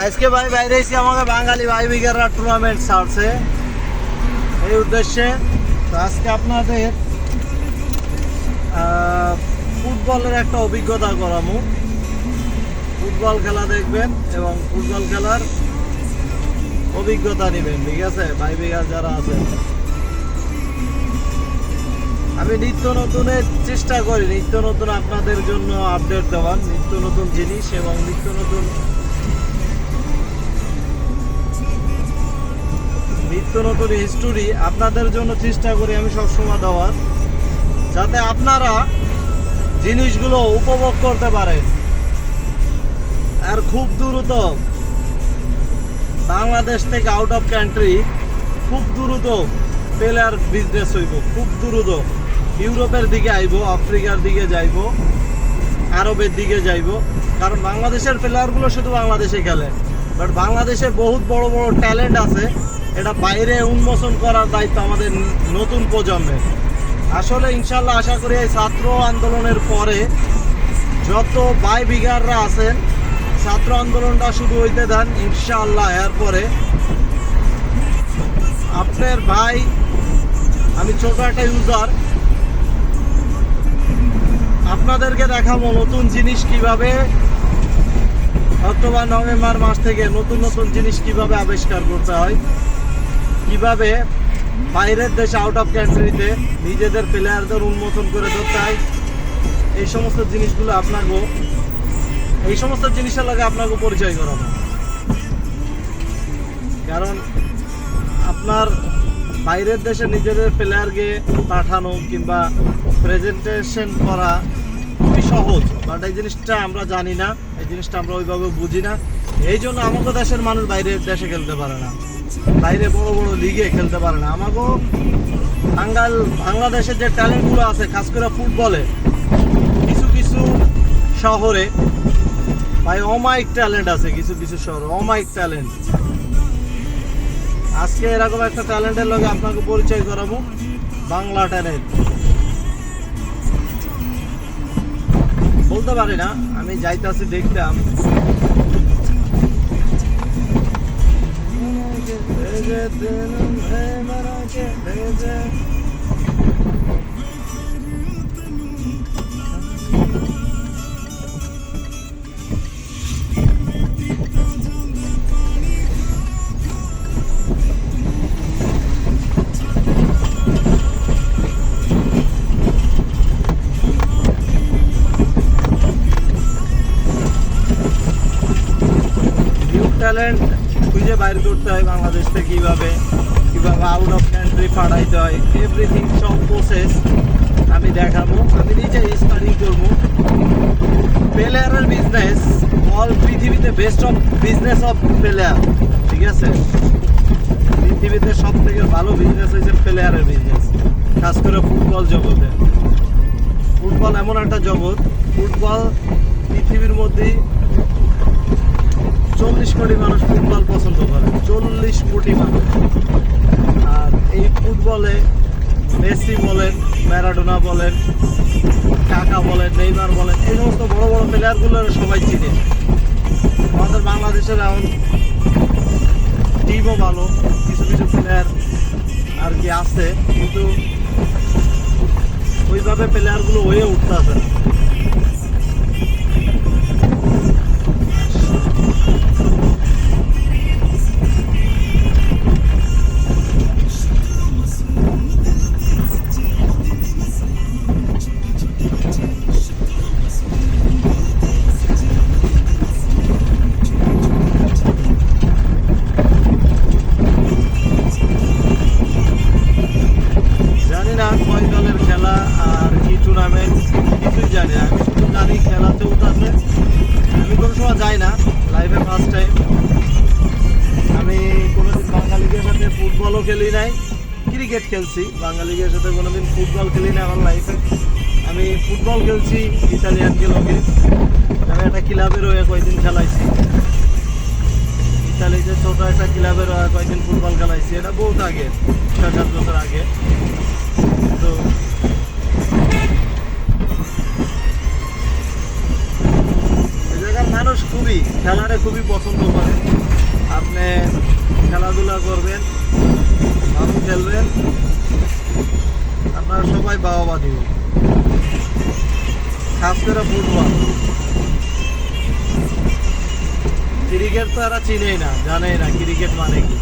আজকে ভাই বাইরে এসে আমাকে বাঙালি ভাই বিঘাররা টুর্নামেন্ট ছাড়ছে এই উদ্দেশ্যে। তো আজকে আপনাদের ফুটবলের একটা অভিজ্ঞতা করামু। ফুটবল খেলা দেখবেন এবং ফুটবল খেলার অভিজ্ঞতা নেবেন, ঠিক আছে ভাই বিঘার যারা আছেন। আমি নিত্য নতুনের চেষ্টা করি, নিত্য নতুন আপনাদের জন্য আপডেট দেওয়ার, নিত্য নতুন জিনিস এবং নিত্য নতুন হিস্টোরি আপনাদের জন্য চেষ্টা করি আমি সবসময় দেওয়ার, যাতে আপনারা জিনিসগুলো উপভোগ করতে পারেন। আর খুব দ্রুত বাংলাদেশ থেকে আউট অফ কান্ট্রি খুব দ্রুত প্লেয়ার বিজনেস হইব, খুব দ্রুত ইউরোপের দিকে আইব, আফ্রিকার দিকে যাইব, আরবের দিকে যাইব। কারণ বাংলাদেশের প্লেয়ারগুলো শুধু বাংলাদেশে খেলে, বাট বাংলাদেশে বহুত বড় বড় ট্যালেন্ট আছে, এটা বাইরে উন্মোচন করার দায়িত্ব আমাদের নতুন প্রজন্মের। আসলে ইনশাল্লাহ আশা করি এই ছাত্র আন্দোলনের পরে যত ভাই বিঘাররা আছেন, ছাত্র আন্দোলনটা শুরু হইতে দেন ইনশাআল্লাহ। এরপরে আপনার ভাই, আমি ছোট একটা ইউজার, আপনাদেরকে দেখাবো নতুন জিনিস কিভাবে অক্টোবর নভেম্বর মাস থেকে নতুন নতুন জিনিস কিভাবে আবিষ্কার করতে হয়, কিভাবে বাইরের দেশে আউট অফ কান্ট্রিতে নিজেদের প্লেয়ারদের উন্মোচন করে ধরতে হয়। এই সমস্ত জিনিসগুলো আপনাকে, এই সমস্ত জিনিসের লাগে আপনাকে পরিচয় করাবো। কারণ আপনার বাইরের দেশে নিজেদের প্লেয়ারকে পাঠানো কিংবা প্রেজেন্টেশন করা খুবই সহজ, বাট এই জিনিসটা আমরা জানি না, এই জিনিসটা আমরা ওইভাবে বুঝি না। এই জন্য আমাদের দেশের মানুষ বাইরের দেশে খেলতে পারে না, বাইরে বড় বড় লিগে খেলতে পারে না। আমাকেও বাংলাদেশের যে ট্যালেন্টগুলো আছে, খাস করে ফুটবলে কিছু কিছু শহরে ভাই অমায়িক ট্যালেন্ট আছে, কিছু কিছু শহরে অমায়িক ট্যালেন্ট। আজকে এরকম একটা ট্যালেন্টের লগে আপনাকে পরিচয় করাবো, বাংলা ট্যালেন্ট। বলতে পারি না, আমি যাইতাছি দেখতাম ট্যালেন্ট খুঁজে বাইর করতে হয় বাংলাদেশ থেকে, কীভাবে আউট অফ কান্ট্রি পাঠাইতে হয়, এভরিথিং সব প্রসেস আমি দেখাবো। আমি নিজে স্টাডি করবো। প্লেয়ারের বিজনেস অল পৃথিবীতে best of business of player, ঠিক আছে। পৃথিবীতে সব থেকে ভালো বিজনেস হয়েছে প্লেয়ারের বিজনেস, খাস করে ফুটবল জগতে। ফুটবল এমন একটা জগৎ, ফুটবল পৃথিবীর মধ্যেই 40 কোটি মানুষ ফুটবল পছন্দ করে, 40 কোটি মানুষ। আর এই ফুটবলে মেসি বলেন, ম্যারাডোনা বলেন, কাকা বলেন, নেইমার বলেন, এই সমস্ত বড় বড় প্লেয়ারগুলো সবাই চিনে। আমাদের বাংলাদেশের এখন টিমও ভালো, কিছু কিছু প্লেয়ার আর কি আছে, কিন্তু ওইভাবে প্লেয়ারগুলো হয়ে উঠতে আসে না। কয় দলের খেলা আর কি টুর্নামেন্ট কিছুই জানি না, আমি শুধু জানি খেলা চলতেছে। আমি কোনো সময় যাই না, লাইভে ফার্স্ট টাইম। আমি কোনোদিন বাঙালি লিগের সাথে ফুটবলও খেলি নাই, ক্রিকেট খেলছি, বাঙালি লিগের সাথে কোনোদিন ফুটবল খেলি না আমার লাইফে। আমি ফুটবল খেলছি ইতালিয়ানকে লোকে, আমি একটা ক্লাবের হয়ে কয়েকদিন খেলাইছি, ইতালিতে ছোট একটা ক্লাবের হয়ে কয়েকদিন ফুটবল খেলাইছি। এটা বহুত আগে, 6-7 বছর আগে। তো এই জায়গার মানুষ খুবই খেলারে খুবই পছন্দ করে। আপনি খেলাধুলা করবেন, ভালো খেলবেন, আপনারা সবাই বাহবা দিবেন, খাস করে ফুটবল। ক্রিকেট তো এরা চিনেই না, জানেই না ক্রিকেট মানে কি।